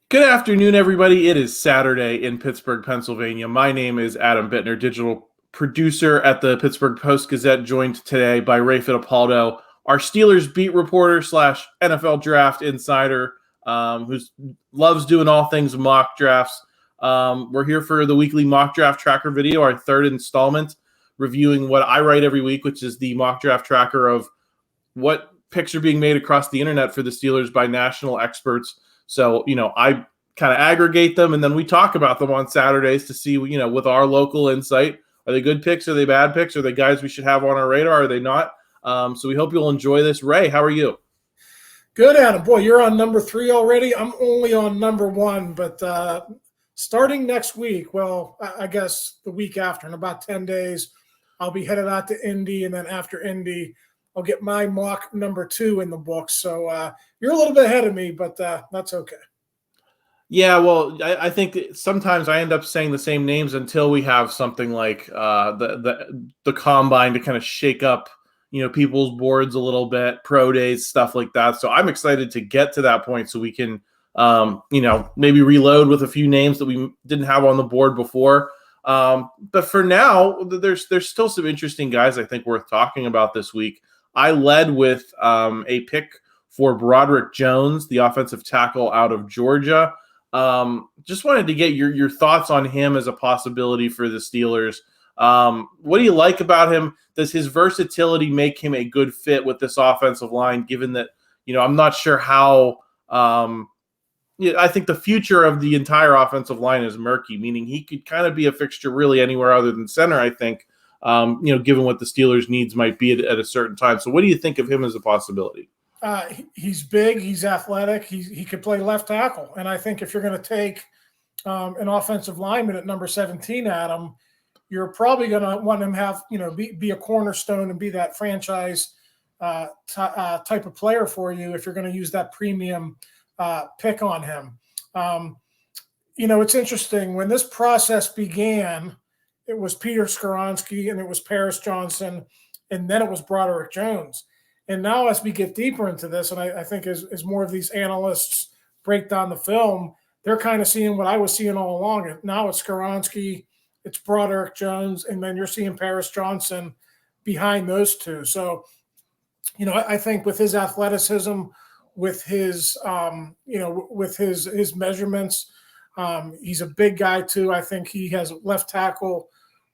Good afternoon, everybody. It is Saturday in Pittsburgh, Pennsylvania. My name is Adam Bittner, digital producer at the Pittsburgh Post-Gazette, joined today by Ray Fittipaldo, our Steelers beat reporter slash NFL draft insider, who loves doing all things mock drafts. We're here for the weekly mock draft tracker video, our third installment, reviewing what I write every week, which is the mock draft tracker of what picks are being made across the internet for the Steelers by national experts. So, I kind of aggregate them and then we talk about them on Saturdays to see, with our local insight, are they good picks? Are they bad picks? Are they guys we should have on our radar? Are they not? So we hope you'll enjoy this. Ray, how are you? Good, Adam. Boy, you're on number 3 already. I'm only on number 1, but starting next week, well, I guess the week after, in about 10 days, I'll be headed out to Indy, and then after Indy, I'll get my mock number 2 in the books. So you're a little bit ahead of me, but that's okay. Yeah, well, I think sometimes I end up saying the same names until we have something like the combine to kind of shake up, people's boards a little bit, pro days, stuff like that. So I'm excited to get to that point so we can, maybe reload with a few names that we didn't have on the board before. But for now, there's still some interesting guys I think worth talking about this week. I led with a pick for Broderick Jones, the offensive tackle out of Georgia. Just wanted to get your thoughts on him as a possibility for the Steelers. What do you like about him? Does his versatility make him a good fit with this offensive line, given that, I'm not sure how I think the future of the entire offensive line is murky, meaning he could kind of be a fixture really anywhere other than center, I think, given what the Steelers' needs might be at a certain time. So what do you think of him as a possibility? He's big. He's athletic. He could play left tackle. And I think if you're going to take an offensive lineman at number 17, Adam, you're probably going to want him have, be a cornerstone and be that franchise type of player for you if you're going to use that premium pick on him. It's interesting. When this process began, it was Peter Skoronski and it was Paris Johnson, and then it was Broderick Jones. And now as we get deeper into this, and I think as more of these analysts break down the film, they're kind of seeing what I was seeing all along. Now it's Skoronski, it's Broderick Jones, and then you're seeing Paris Johnson behind those two. So, I think with his athleticism, with his, with his measurements, he's a big guy too. I think he has left tackle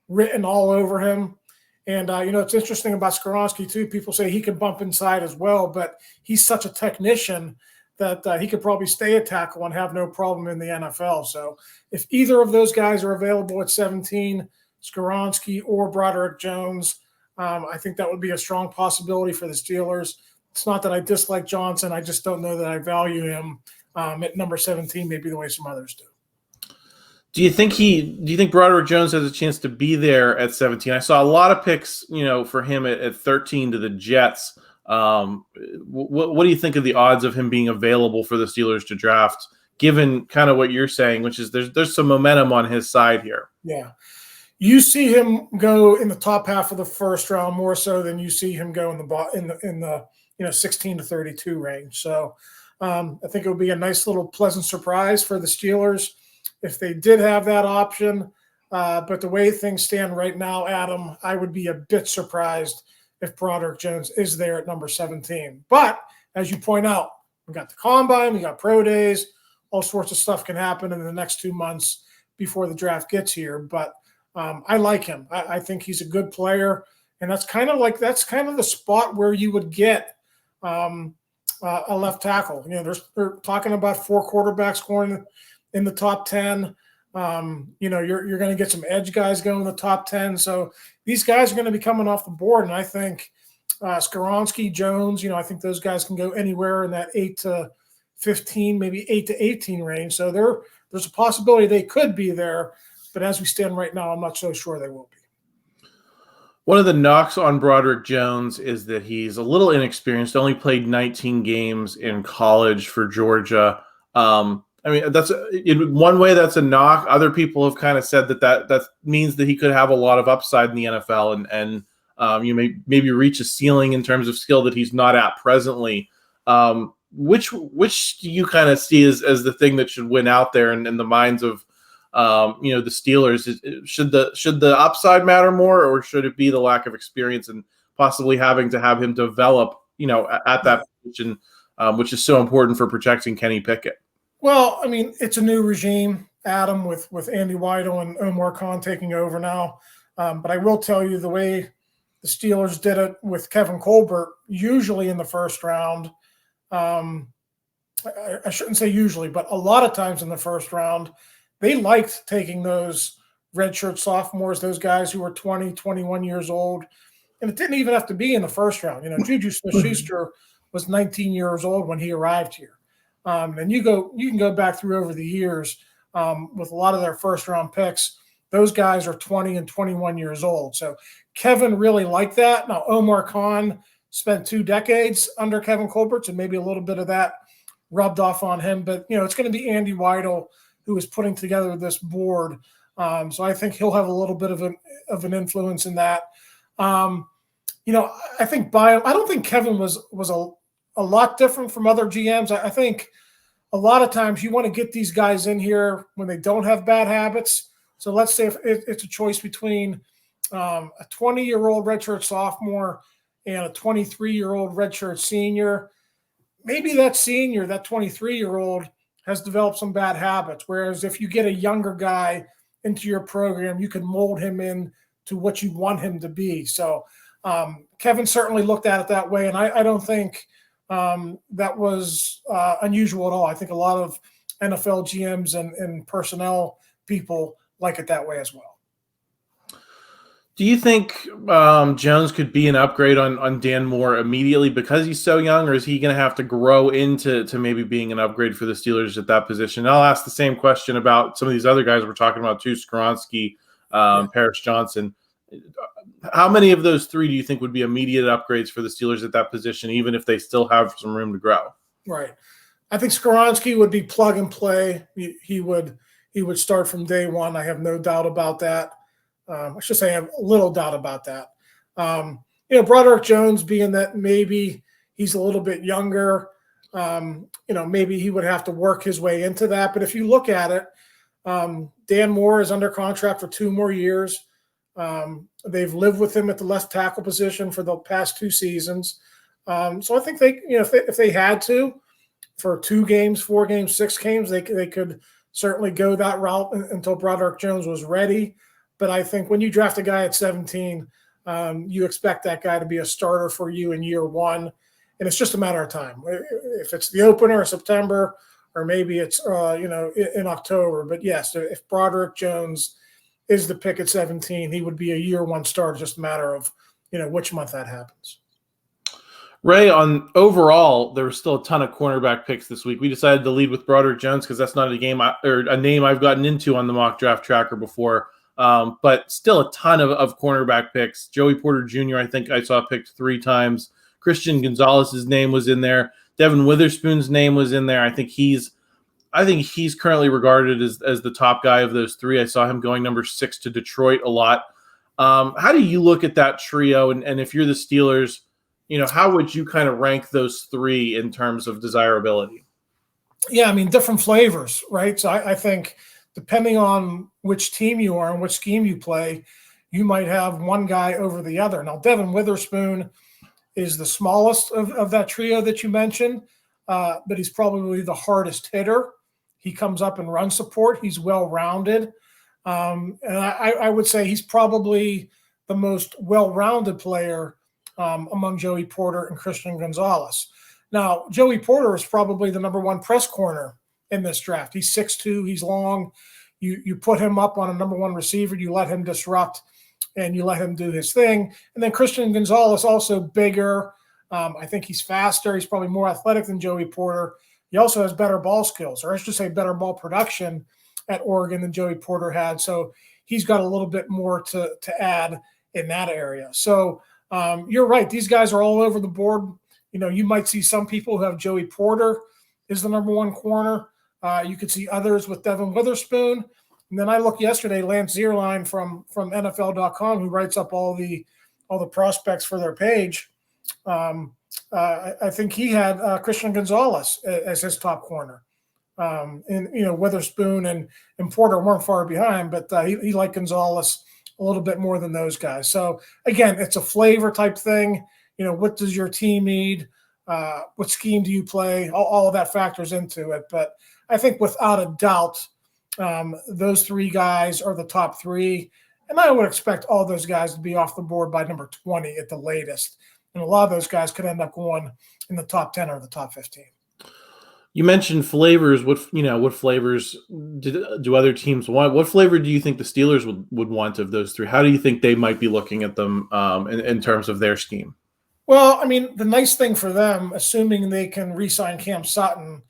written all over him. And, it's interesting about Skoronski, too. People say he can bump inside as well, but he's such a technician that he could probably stay at tackle and have no problem in the NFL. So if either of those guys are available at 17, Skoronski or Broderick Jones, I think that would be a strong possibility for the Steelers. It's not that I dislike Johnson. I just don't know that I value him at number 17, maybe the way some others do. Do you think Broderick Jones has a chance to be there at 17? I saw a lot of picks, for him at 13 to the Jets. What do you think of the odds of him being available for the Steelers to draft, given kind of what you're saying, which is there's some momentum on his side here? Yeah. You see him go in the top half of the first round more so than you see him go in the 16 to 32 range. So I think it would be a nice little pleasant surprise for the Steelers if they did have that option. But the way things stand right now, Adam, I would be a bit surprised if Broderick Jones is there at number 17. But as you point out, we got the combine, we got pro days, all sorts of stuff can happen in the next 2 months before the draft gets here. But I like him. I think he's a good player. And that's kind of the spot where you would get a left tackle. They're talking about 4 quarterbacks going in the top 10. You're going to get some edge guys going in the top 10. So these guys are going to be coming off the board. And I think Skoronski, Jones, I think those guys can go anywhere in that 8 to 15, maybe 8 to 18 range. So there's a possibility they could be there. But as we stand right now, I'm not so sure they will be. One of the knocks on Broderick Jones is that he's a little inexperienced, only played 19 games in college for Georgia. That's in one way that's a knock. Other people have kind of said that means that he could have a lot of upside in the NFL and maybe reach a ceiling in terms of skill that he's not at presently. which do you kind of see as the thing that should win out there in the minds of the Steelers? Should the upside matter more, or should it be the lack of experience and possibly having to have him develop at that position, which is so important for protecting Kenny Pickett? Well, I mean, it's a new regime, Adam, with Andy Weidel and Omar Khan taking over now. But I will tell you, the way the Steelers did it with Kevin Colbert, usually in the first round, I shouldn't say usually, but a lot of times in the first round, they liked taking those redshirt sophomores, those guys who were 20, 21 years old. And it didn't even have to be in the first round. Juju Smith-Schuster was 19 years old when he arrived here. And you can go back through over the years with a lot of their first round picks. Those guys are 20 and 21 years old. So Kevin really liked that. Now, Omar Khan spent 2 decades under Kevin Colbert, so maybe a little bit of that rubbed off on him. But, it's going to be Andy Weidel who is putting together this board. So I think he'll have a little bit of an influence in that. I think I don't think Kevin was a lot different from other GMs. I think a lot of times you want to get these guys in here when they don't have bad habits. So let's say if it's a choice between a 20-year-old redshirt sophomore and a 23-year-old redshirt senior, maybe that senior, that 23-year-old, has developed some bad habits. Whereas if you get a younger guy into your program, you can mold him in to what you want him to be. So Kevin certainly looked at it that way, and I don't think that was unusual at all. I think a lot of NFL GMs and personnel people like it that way as well. Do you think Jones could be an upgrade on Dan Moore immediately because he's so young, or is he going to have to grow into maybe being an upgrade for the Steelers at that position? And I'll ask the same question about some of these other guys we're talking about too, Skoronski, Paris Johnson. How many of those 3 do you think would be immediate upgrades for the Steelers at that position, even if they still have some room to grow? Right. I think Skoronski would be plug and play. He would start from day one. I have no doubt about that. I should say I have a little doubt about that. Broderick Jones, being that maybe he's a little bit younger, maybe he would have to work his way into that. But if you look at it, Dan Moore is under contract for 2 more years. They've lived with him at the left tackle position for the past 2 seasons. So I think they, if they had to, for 2 games, 4 games, 6 games, they could certainly go that route until Broderick Jones was ready. But I think when you draft a guy at 17, you expect that guy to be a starter for you in year 1. And it's just a matter of time. If it's the opener in September, or maybe it's, in October. But yes, if Broderick Jones is the pick at 17, he would be a year 1 starter, just a matter of, which month that happens. Ray, on overall, there was still a ton of cornerback picks this week. We decided to lead with Broderick Jones because that's not a name I've gotten into on the mock draft tracker before. But still a ton of cornerback picks. Joey Porter Jr., I think I saw picked 3 times. Christian Gonzalez's name was in there. Devin Witherspoon's name was in there. I think he's currently regarded as the top guy of those 3. I saw him going number 6 to Detroit a lot. How do you look at that trio? And if you're the Steelers, how would you kind of rank those 3 in terms of desirability? Yeah, I mean, different flavors, right? So I think depending on which team you are and which scheme you play, you might have one guy over the other. Now, Devin Witherspoon is the smallest of that trio that you mentioned, but he's probably the hardest hitter. He comes up in run support. He's well-rounded. And I would say he's probably the most well-rounded player among Joey Porter and Christian Gonzalez. Now, Joey Porter is probably the number 1 press corner in this draft. He's 6'2", he's long. You put him up on a number 1 receiver, you let him disrupt, and you let him do his thing. And then Christian Gonzalez, also bigger. I think he's faster. He's probably more athletic than Joey Porter. He also has better ball skills, or I should say better ball production at Oregon than Joey Porter had. So he's got a little bit more to add in that area. So you're right. These guys are all over the board. You might see some people who have Joey Porter is the number 1 corner. You could see others with Devin Witherspoon. And then I looked yesterday, Lance Zierlein from NFL.com, who writes up all the prospects for their page. I think he had Christian Gonzalez as his top corner. And Witherspoon and Porter weren't far behind, but he liked Gonzalez a little bit more than those guys. So again, it's a flavor type thing. What does your team need? What scheme do you play? All of that factors into it. But I think without a doubt, those three guys are the top three. And I would expect all those guys to be off the board by number 20 at the latest. And a lot of those guys could end up going in the top 10 or the top 15. You mentioned flavors. What flavors do other teams want? What flavor do you think the Steelers would want of those three? How do you think they might be looking at them in terms of their scheme? Well, I mean, the nice thing for them, assuming they can re-sign Cam Sutton,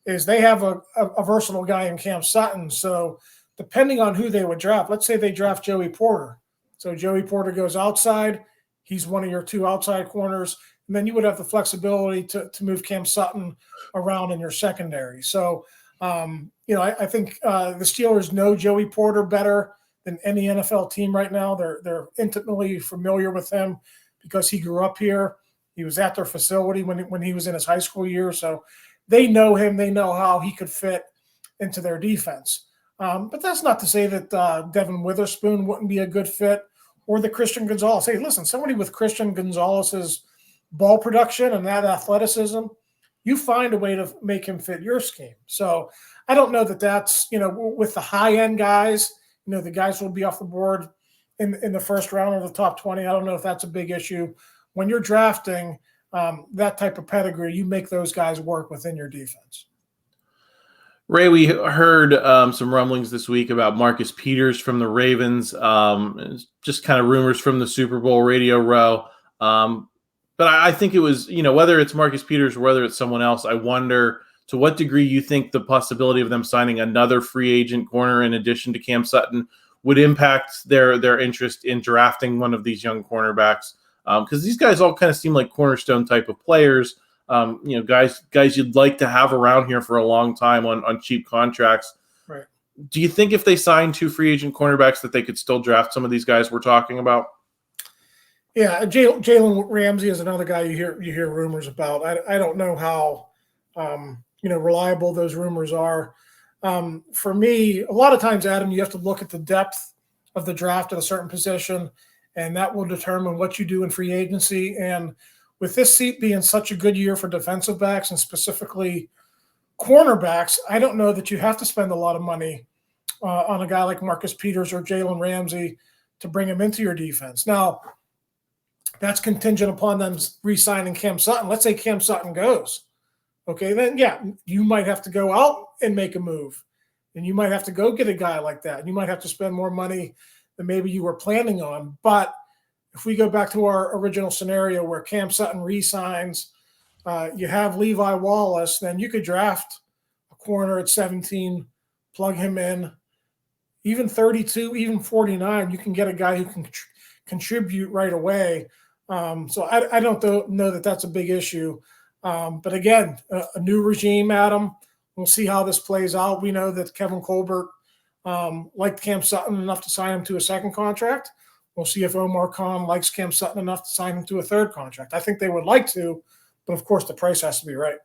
is they have a versatile guy in Cam Sutton. So depending on who they would draft, let's say they draft Joey Porter. So Joey Porter goes outside. He's one of your two outside corners. And then you would have the flexibility to move Cam Sutton around in your secondary. So, I think the Steelers know Joey Porter better than any NFL team right now. They're intimately familiar with him because he grew up here. He was at their facility when he was in his high school years. So they know him. They know how he could fit into their defense. But that's not to say that Devin Witherspoon wouldn't be a good fit, or the Christian Gonzalez. Hey, listen, somebody with Christian Gonzalez's ball production and that athleticism, you find a way to make him fit your scheme. So I don't know that that's, with the high-end guys, the guys will be off the board in the first round of the top 20. I don't know if that's a big issue. When you're drafting that type of pedigree, you make those guys work within your defense. Ray, we heard some rumblings this week about Marcus Peters from the Ravens, just kind of rumors from the Super Bowl radio row. But I think it was, whether it's Marcus Peters or whether it's someone else, I wonder to what degree you think the possibility of them signing another free agent corner in addition to Cam Sutton would impact their interest in drafting one of these young cornerbacks. Because these guys all kind of seem like cornerstone type of players. Guys you'd like to have around here for a long time on cheap contracts. Right. Do you think if they sign two free agent cornerbacks that they could still draft some of these guys we're talking about? Yeah, Jalen Ramsey is another guy you hear rumors about. I don't know how reliable those rumors are. For me, a lot of times, Adam, you have to look at the depth of the draft at a certain position, and that will determine what you do in free agency. And with this seat being such a good year for defensive backs and specifically cornerbacks, I don't know that you have to spend a lot of money on a guy like Marcus Peters or Jalen Ramsey to bring him into your defense. Now, that's contingent upon them re-signing Cam Sutton. Let's say Cam Sutton goes. Okay, then, yeah, you might have to go out and make a move. And you might have to go get a guy like that. You might have to spend more money than maybe you were planning on. But if we go back to our original scenario where Cam Sutton re-signs, you have Levi Wallace, then you could draft a corner at 17, plug him in. Even 32, even 49, you can get a guy who can contribute right away. So I don't know that that's a big issue. But again, a new regime, Adam. We'll see how this plays out. We know that Kevin Colbert liked Cam Sutton enough to sign him to a second contract. We'll see if Omar Khan likes Cam Sutton enough to sign him to a third contract. I think they would like to, but of course the price has to be right.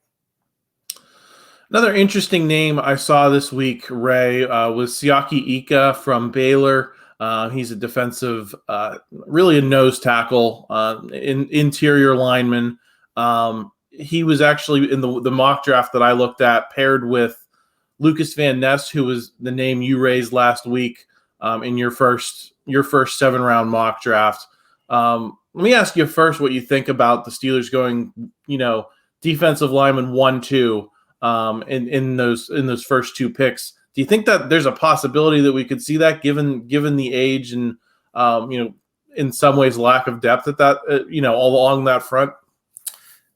Another interesting name I saw this week, Ray, was Syaki Ika from Baylor. He's a defensive, really a nose tackle, interior lineman. He was actually in the mock draft that I looked at, paired with Lucas Van Ness, who was the name you raised last week in your first 7-round mock draft. Let me ask you first what you think about the Steelers going, defensive lineman 1-2 in those first two picks. Do you think that there's a possibility that we could see that given the age and in some ways lack of depth at that all along that front?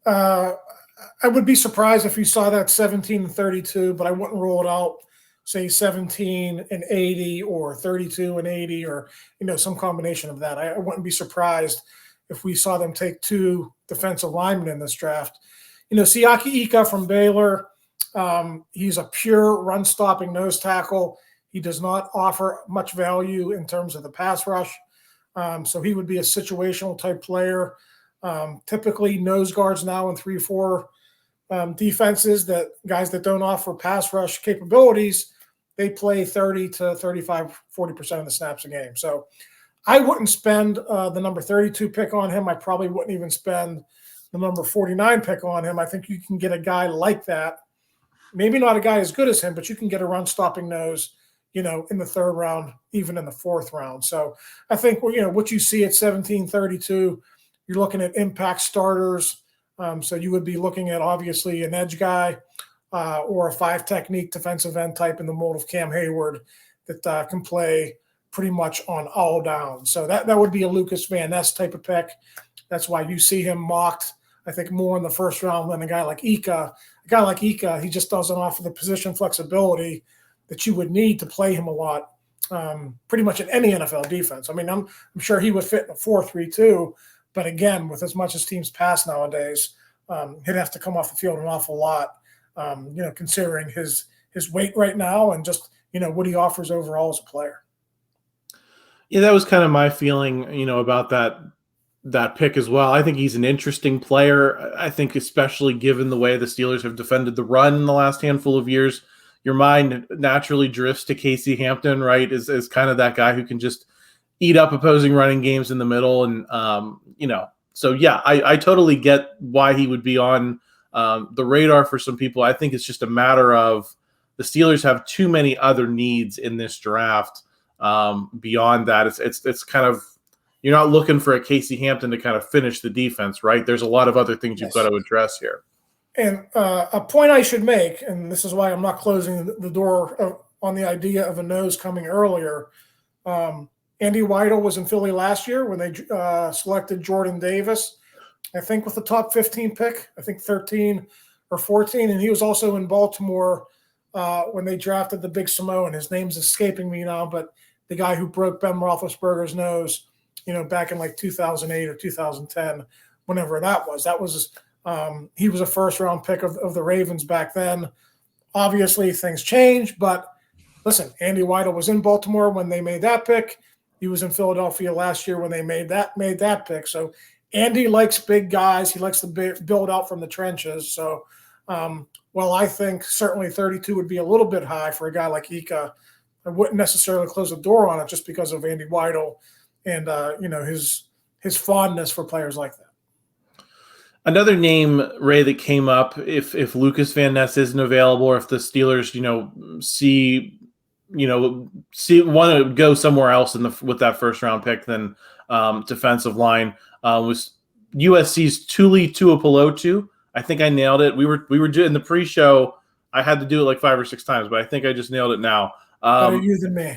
I would be surprised if you saw that 17 and 32, but I wouldn't rule it out. Say 17 and 80 or 32 and 80 or some combination of that. I wouldn't be surprised if we saw them take two defensive linemen in this draft. Syaki Ika from Baylor. He's a pure run-stopping nose tackle. He does not offer much value in terms of the pass rush. So he would be a situational type player. Typically, nose guards now in 3-4 defenses, that guys that don't offer pass rush capabilities, they play 30 to 35, 40% of the snaps a game. So I wouldn't spend the number 32 pick on him. I probably wouldn't even spend the number 49 pick on him. I think you can get a guy like that. Maybe not a guy as good as him, but you can get a run-stopping nose, in the third round, even in the fourth round. So I think, what you see at 1732, you're looking at impact starters. So you would be looking at, obviously, an edge guy or a 5 technique defensive end type in the mold of Cam Hayward that can play pretty much on all downs. So that would be a Lucas Van Ness type of pick. That's why you see him mocked, I think, more in the first round than a guy like Ika. A guy like Ika, he just doesn't offer the position flexibility that you would need to play him a lot, pretty much in any NFL defense. I mean, I'm sure he would fit in a 4-3-2, but again, with as much as teams pass nowadays, he'd have to come off the field an awful lot, considering his weight right now and just, what he offers overall as a player. Yeah, that was kind of my feeling, about that pick as well. I think he's an interesting player. I think especially given the way the Steelers have defended the run in the last handful of years, your mind naturally drifts to Casey Hampton, right? As kind of that guy who can just eat up opposing running games in the middle. And, so yeah, I totally get why he would be on the radar for some people. I think it's just a matter of the Steelers have too many other needs in this draft. Beyond that, it's kind of, you're not looking for a Casey Hampton to kind of finish the defense, right? There's a lot of other things you've got to address here. And a point I should make, and this is why I'm not closing the door on the idea of a nose coming earlier. Andy Weidel was in Philly last year when they selected Jordan Davis, I think with the top 15 pick, I think 13 or 14. And he was also in Baltimore when they drafted the big Samoan. His name's escaping me now, but the guy who broke Ben Roethlisberger's nose, back in like 2008 or 2010, whenever that was. He was a first-round pick of the Ravens back then. Obviously, things change, but listen, Andy Weidel was in Baltimore when they made that pick. He was in Philadelphia last year when they made that pick. So Andy likes big guys. He likes to build out from the trenches. So, while I think certainly 32 would be a little bit high for a guy like Ika, I wouldn't necessarily close the door on it just because of Andy Weidel and his fondness for players like that. Another name, Ray, that came up, if Lucas Van Ness isn't available, or if the Steelers, want to go somewhere else with that first round pick than defensive line, was USC's Tuli Tuipulotu. I think I nailed it. We were doing the pre-show. I had to do it like 5 or 6 times, but I think I just nailed it now. Better you than me.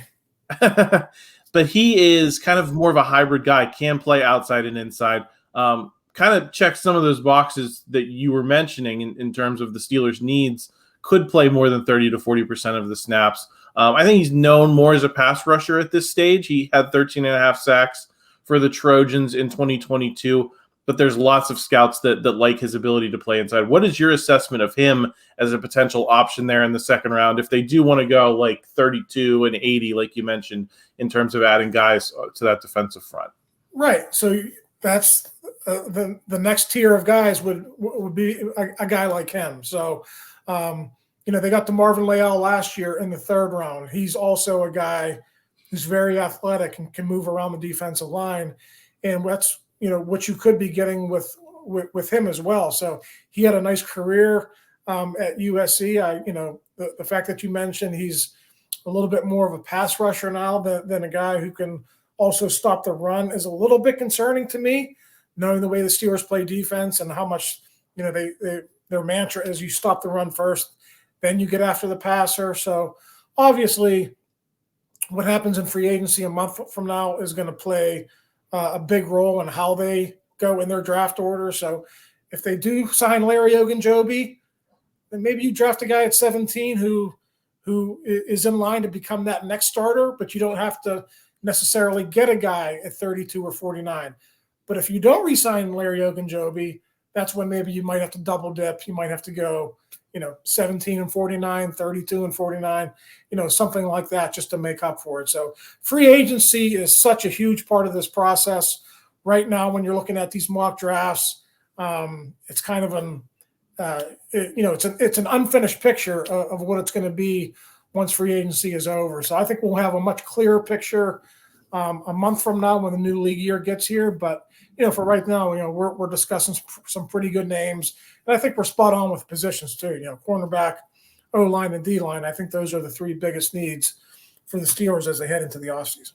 But he is kind of more of a hybrid guy, can play outside and inside. Kind of checks some of those boxes that you were mentioning in terms of the Steelers' needs, could play more than 30 to 40% of the snaps. I think he's known more as a pass rusher at this stage. He had 13.5 sacks for the Trojans in 2022, but there's lots of scouts that like his ability to play inside. What is your assessment of him as a potential option there in the second round if they do want to go like 32 and 80, like you mentioned, in terms of adding guys to that defensive front? Right. So that's the next tier of guys would be a guy like him. So, they got to Marvin Leal last year in the third round. He's also a guy who's very athletic and can move around the defensive line. And that's, what you could be getting with him as well. So he had a nice career at USC. The fact that you mentioned he's a little bit more of a pass rusher now than a guy who can also stop the run is a little bit concerning to me, knowing the way the Steelers play defense and how much, their mantra is you stop the run first, then you get after the passer. So obviously what happens in free agency a month from now is going to play a big role in how they go in their draft order. So if they do sign Larry Ogunjobi, then maybe you draft a guy at 17 who is in line to become that next starter, but you don't have to necessarily get a guy at 32 or 49. But if you don't re-sign Larry Ogunjobi, that's when maybe you might have to double dip. You might have to go, 17 and 49, 32 and 49, something like that just to make up for it. So free agency is such a huge part of this process. right now, when you're looking at these mock drafts, it's kind of it's an unfinished picture of what it's going to be once free agency is over. So I think we'll have a much clearer picture a month from now when the new league year gets here. But, for right now, we're discussing some pretty good names. And I think we're spot on with positions too. Cornerback, O-line, and D-line. I think those are the three biggest needs for the Steelers as they head into the offseason.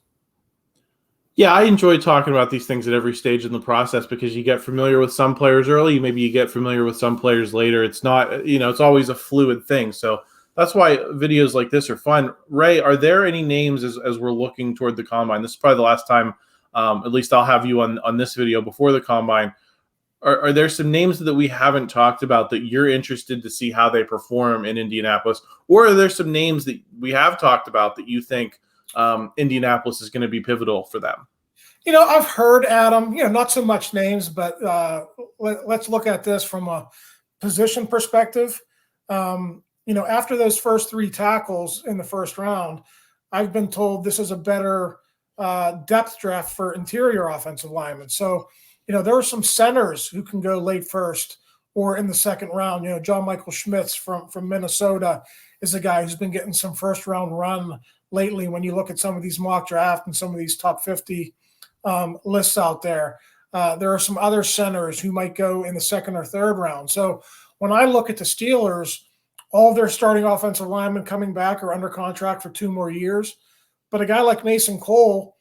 Yeah, I enjoy talking about these things at every stage in the process because you get familiar with some players early, maybe you get familiar with some players later. It's not, it's always a fluid thing. So that's why videos like this are fun. Ray, are there any names as we're looking toward the combine? This is probably the last time, at least I'll have you on this video before the combine. Are there some names that we haven't talked about that you're interested to see how they perform in Indianapolis? Or are there some names that we have talked about that you think Indianapolis is going to be pivotal for them? I've heard, Adam, not so much names, but let's look at this from a position perspective. After those first three tackles in the first round, I've been told this is a better depth draft for interior offensive linemen. So, there are some centers who can go late first or in the second round. John Michael Schmitz from Minnesota is a guy who's been getting some first round run lately when you look at some of these mock draft and some of these top 50 lists out there. There are some other centers who might go in the second or third round. So when I look at the Steelers, all of their starting offensive linemen coming back are under contract for 2 more years. But a guy like Mason Cole,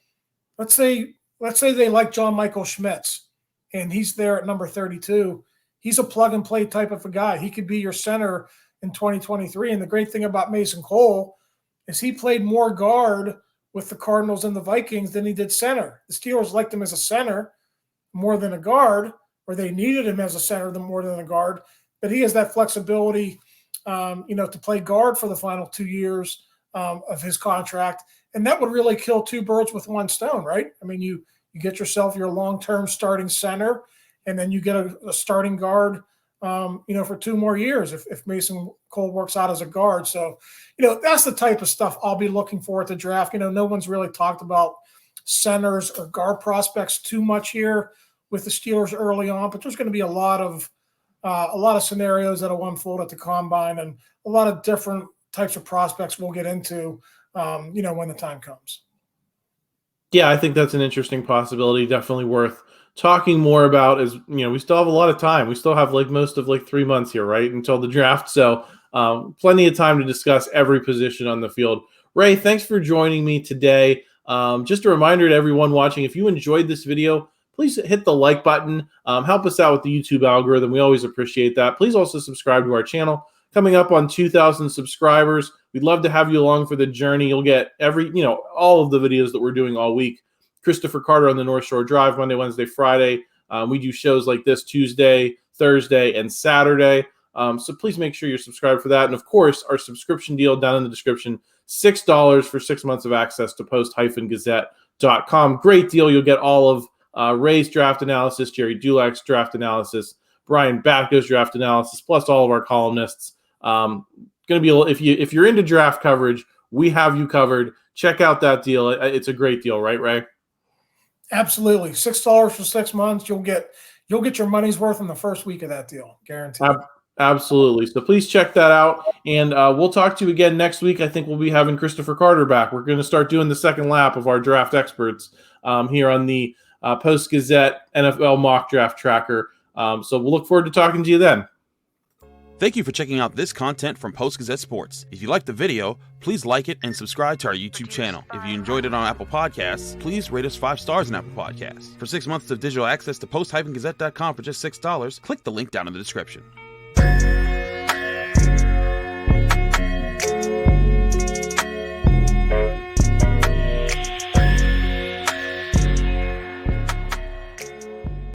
let's say they like John Michael Schmitz, and he's there at number 32. He's a plug-and-play type of a guy. He could be your center in 2023. And the great thing about Mason Cole is he played more guard with the Cardinals and the Vikings than he did center. The Steelers liked him as a center more than a guard, or they needed him as a center more than a guard. But he has that flexibility, to play guard for the final 2 years of his contract. And that would really kill 2 birds with 1 stone, right? I mean, you get yourself your long-term starting center, and then you get a starting guard, for 2 more years if Mason Cole works out as a guard. So, that's the type of stuff I'll be looking for at the draft. No one's really talked about centers or guard prospects too much here with the Steelers early on, but there's going to be a lot of scenarios that will unfold at the combine and a lot of different types of prospects we'll get into, when the time comes. Yeah, I think that's an interesting possibility. Definitely worth talking more about. As we still have a lot of time. We still have most of 3 months here, right, until the draft. So plenty of time to discuss every position on the field. Ray, thanks for joining me today. Just a reminder to everyone watching, if you enjoyed this video, please hit the like button. Help us out with the YouTube algorithm. We always appreciate that. Please also subscribe to our channel. Coming up on 2,000 subscribers. We'd love to have you along for the journey. You'll get all of the videos that we're doing all week. Christopher Carter on the North Shore Drive, Monday, Wednesday, Friday. We do shows like this Tuesday, Thursday, and Saturday. So please make sure you're subscribed for that. And of course, our subscription deal down in the description, $6 for 6 months of access to post-gazette.com. Great deal. You'll get all of Ray's draft analysis, Jerry Dulack's draft analysis, Brian Batko's draft analysis, plus all of our columnists. Going to be if you're into draft coverage, we have you covered. Check out that deal. It's a great deal, right, Ray? Absolutely. $6 for 6 months. You'll get your money's worth in the first week of that deal, guaranteed. Absolutely. So please check that out, and we'll talk to you again next week. I think we'll be having Christopher Carter back. We're going to start doing the second lap of our draft experts here on the Post-Gazette NFL Mock Draft Tracker. So we'll look forward to talking to you then. Thank you for checking out this content from Post-Gazette Sports. If you liked the video, please like it and subscribe to our YouTube channel. If you enjoyed it on Apple Podcasts, please rate us 5 stars on Apple Podcasts. For 6 months of digital access to post-gazette.com for just $6, click the link down in the description.